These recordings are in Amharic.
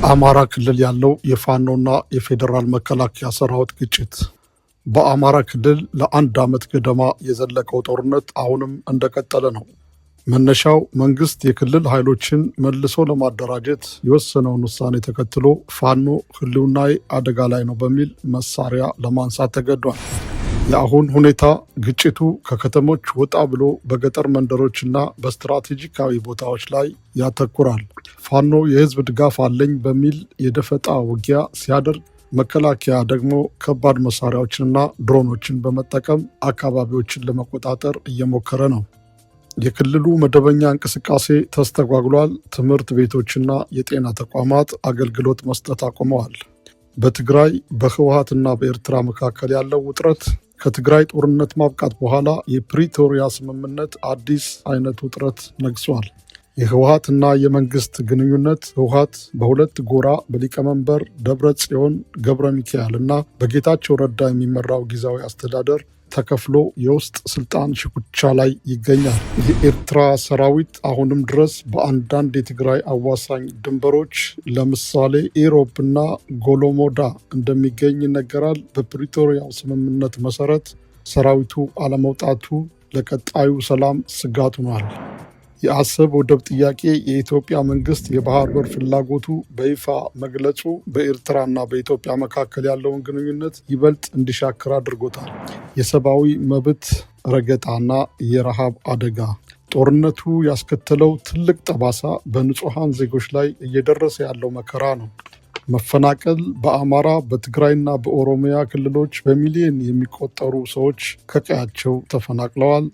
በአማራ ክልል ያለው የፋኖና የፌዴራል መከላከያ ሰራዊት ግጭት። በአማራ ክልል ለአንድ ዓመት ገደማ የዘለቀው ጦርነት አሁንም እንደቀጠለ ነው። መነሻው መንግስት የክልል ኃይሎችን መልሶ ለማደራጀት የወሰነውን ውሳኔ ተከትሎ ፋኖ ህልውናዊ አደጋ ላይ ነው በሚል መሳሪያ ለማንሳት ተገዷል። የአሁን ሁኔታ ግጭቱ ከከተሞች ወጣ ብሎ በገጠር መንደሮችና በስትራቴጂካዊ ቦታዎች ላይ ያተኩራል። ፋኖ የህዝብ ድጋፍ አለኝ በሚል የደፈጣ ውጊያ ሲያደርግ፣ መከላከያ ደግሞ ከባድ መሳሪያዎችንና ድሮኖችን በመጠቀም አካባቢዎችን ለመቆጣጠር እየሞከረ ነው። የክልሉ መደበኛ እንቅስቃሴ ተስተጓጉሏል። ትምህርት ቤቶችና የጤና ተቋማት አገልግሎት መስጠት አቁመዋል። በትግራይ በህወሓትና በኤርትራ መካከል ያለው ውጥረት ከትግራይ ጦርነት ማብቃት በኋላ የፕሪቶሪያ ስምምነት አዲስ አይነት ውጥረት ነግሷል። የህወሓትና የመንግስት ግንኙነት ህወሓት በሁለት ጎራ በሊቀመንበር ደብረጽዮን ገብረ ሚካኤል እና በጌታቸው ረዳ የሚመራው ጊዜያዊ አስተዳደር ተከፍሎ የውስጥ ስልጣን ሽኩቻ ላይ ይገኛል። የኤርትራ ሰራዊት አሁንም ድረስ በአንዳንድ የትግራይ አዋሳኝ ድንበሮች ለምሳሌ ኢሮብና ጎሎሞዳ እንደሚገኝ ይነገራል። በፕሪቶሪያው ስምምነት መሰረት ሰራዊቱ አለመውጣቱ ለቀጣዩ ሰላም ስጋት ሆኗል። የአሰብ ወደብ ጥያቄ የኢትዮጵያ መንግስት የባህር በር ፍላጎቱ በይፋ መግለጹ በኤርትራና በኢትዮጵያ መካከል ያለውን ግንኙነት ይበልጥ እንዲሻክር አድርጎታል። የሰብአዊ መብት ረገጣና የረሃብ አደጋ። ጦርነቱ ያስከተለው ትልቅ ጠባሳ በንጹሐን ዜጎች ላይ እየደረሰ ያለው መከራ ነው። መፈናቀል በአማራ በትግራይና በኦሮሚያ ክልሎች በሚሊዮን የሚቆጠሩ ሰዎች ከቀያቸው ተፈናቅለዋል፣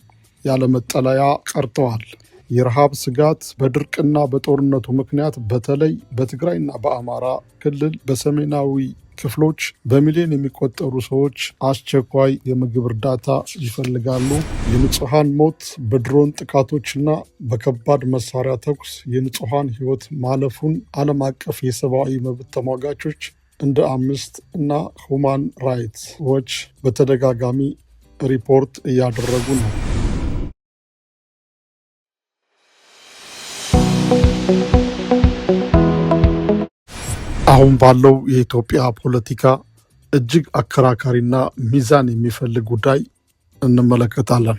ያለመጠለያ ቀርተዋል። የረሃብ ስጋት በድርቅና በጦርነቱ ምክንያት በተለይ በትግራይና በአማራ ክልል በሰሜናዊ ክፍሎች በሚሊዮን የሚቆጠሩ ሰዎች አስቸኳይ የምግብ እርዳታ ይፈልጋሉ። የንጹሐን ሞት በድሮን ጥቃቶችና በከባድ መሳሪያ ተኩስ የንጹሐን ሕይወት ማለፉን ዓለም አቀፍ የሰብአዊ መብት ተሟጋቾች እንደ አምነስቲ እና ሁማን ራይትስ ዎች በተደጋጋሚ ሪፖርት እያደረጉ ነው። አሁን ባለው የኢትዮጵያ ፖለቲካ እጅግ አከራካሪና ሚዛን የሚፈልግ ጉዳይ እንመለከታለን።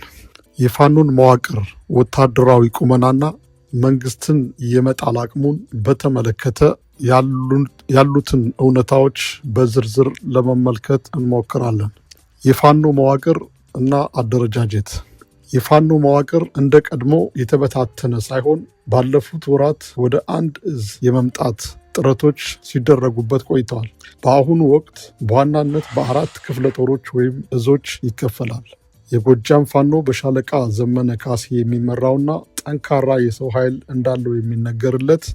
የፋኖን መዋቅር፣ ወታደራዊ ቁመናና መንግስትን የመጣል አቅሙን በተመለከተ ያሉትን እውነታዎች በዝርዝር ለመመልከት እንሞክራለን። የፋኖ መዋቅር እና አደረጃጀት። የፋኖ መዋቅር እንደ ቀድሞ የተበታተነ ሳይሆን ባለፉት ወራት ወደ አንድ እዝ የመምጣት ጥረቶች ሲደረጉበት ቆይተዋል። በአሁኑ ወቅት በዋናነት በ4 ክፍለ ጦሮች ወይም እዞች ይከፈላል። የጎጃም ፋኖ በሻለቃ ዘመነ ካሴ የሚመራውና ጠንካራ የሰው ኃይል እንዳለው የሚነገርለት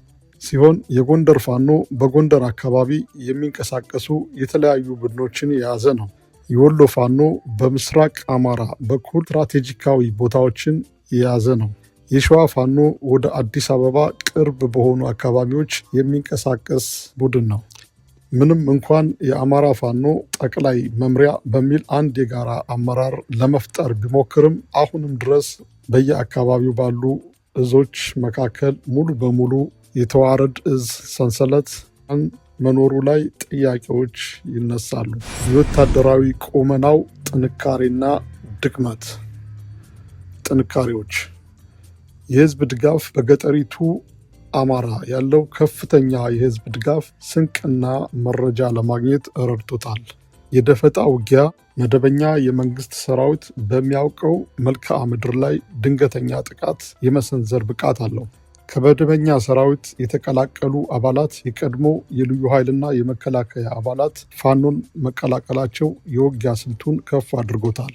ሲሆን፣ የጎንደር ፋኖ በጎንደር አካባቢ የሚንቀሳቀሱ የተለያዩ ቡድኖችን የያዘ ነው። የወሎ ፋኖ በምስራቅ አማራ በኩል ስትራቴጂካዊ ቦታዎችን የያዘ ነው። የሸዋ ፋኖ ወደ አዲስ አበባ ቅርብ በሆኑ አካባቢዎች የሚንቀሳቀስ ቡድን ነው። ምንም እንኳን የአማራ ፋኖ ጠቅላይ መምሪያ በሚል አንድ የጋራ አመራር ለመፍጠር ቢሞክርም አሁንም ድረስ በየአካባቢው ባሉ እዞች መካከል ሙሉ በሙሉ የተዋረድ እዝ ሰንሰለት መኖሩ ላይ ጥያቄዎች ይነሳሉ። የወታደራዊ ቁመናው ጥንካሬና ድክመት። ጥንካሬዎች: የህዝብ ድጋፍ በገጠሪቱ አማራ ያለው ከፍተኛ የህዝብ ድጋፍ ስንቅና መረጃ ለማግኘት ረድቶታል። የደፈጣ ውጊያ መደበኛ የመንግስት ሰራዊት በሚያውቀው መልክዓ ምድር ላይ ድንገተኛ ጥቃት የመሰንዘር ብቃት አለው። ከመደበኛ ሰራዊት የተቀላቀሉ አባላት የቀድሞ የልዩ ኃይልና የመከላከያ አባላት ፋኖን መቀላቀላቸው የውጊያ ስልቱን ከፍ አድርጎታል።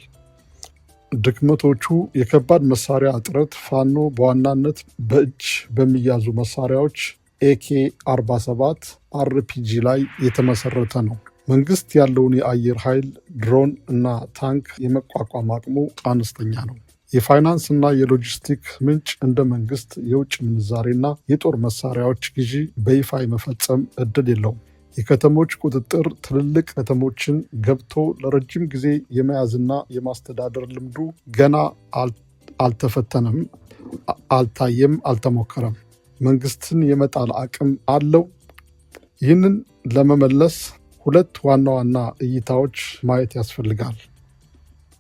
ድክመቶቹ: የከባድ መሳሪያ እጥረት። ፋኖ በዋናነት በእጅ በሚያዙ መሳሪያዎች AK-47 RPG ላይ የተመሰረተ ነው። መንግስት ያለውን የአየር ኃይል፣ ድሮን እና ታንክ የመቋቋም አቅሙ አነስተኛ ነው። የፋይናንስ እና የሎጂስቲክ ምንጭ እንደ መንግስት የውጭ ምንዛሬና የጦር መሳሪያዎች ግዢ በይፋ የመፈጸም እድል የለውም። የከተሞች ቁጥጥር ትልልቅ ከተሞችን ገብቶ ለረጅም ጊዜ የመያዝና የማስተዳደር ልምዱ ገና አልተፈተነም፣ አልታየም፣ አልተሞከረም። መንግስትን የመጣል አቅም አለው? ይህንን ለመመለስ ሁለት ዋና ዋና እይታዎች ማየት ያስፈልጋል።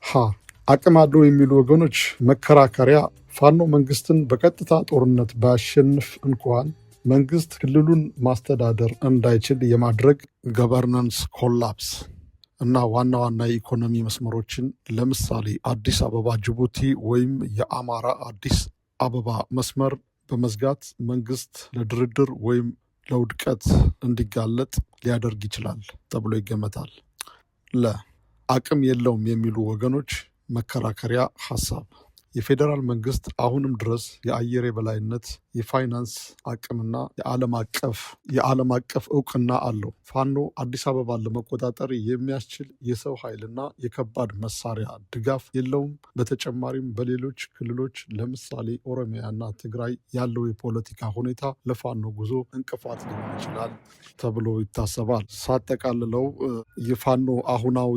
ሀ አቅም አለው የሚሉ ወገኖች መከራከሪያ ፋኖ መንግስትን በቀጥታ ጦርነት ባያሸንፍ እንኳን መንግስት ክልሉን ማስተዳደር እንዳይችል የማድረግ ገቨርናንስ ኮላፕስ እና ዋና ዋና የኢኮኖሚ መስመሮችን ለምሳሌ አዲስ አበባ ጅቡቲ ወይም የአማራ አዲስ አበባ መስመር በመዝጋት መንግስት ለድርድር ወይም ለውድቀት እንዲጋለጥ ሊያደርግ ይችላል ተብሎ ይገመታል። አቅም የለውም የሚሉ ወገኖች መከራከሪያ ሀሳብ የፌዴራል መንግስት አሁንም ድረስ የአየር የበላይነት፣ የፋይናንስ አቅምና የዓለም አቀፍ እውቅና አለው። ፋኖ አዲስ አበባን ለመቆጣጠር የሚያስችል የሰው ኃይልና የከባድ መሳሪያ ድጋፍ የለውም። በተጨማሪም በሌሎች ክልሎች ለምሳሌ ኦሮሚያና ትግራይ ያለው የፖለቲካ ሁኔታ ለፋኖ ጉዞ እንቅፋት ሊሆን ይችላል ተብሎ ይታሰባል። ሳጠቃልለው የፋኖ አሁናዊ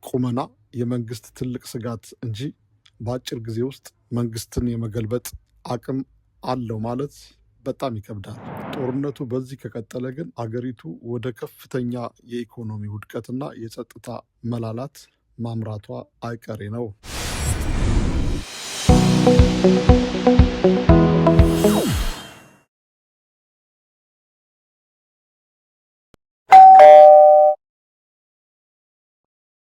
ቁመና የመንግስት ትልቅ ስጋት እንጂ በአጭር ጊዜ ውስጥ መንግስትን የመገልበጥ አቅም አለው ማለት በጣም ይከብዳል። ጦርነቱ በዚህ ከቀጠለ ግን አገሪቱ ወደ ከፍተኛ የኢኮኖሚ ውድቀትና የጸጥታ መላላት ማምራቷ አይቀሬ ነው።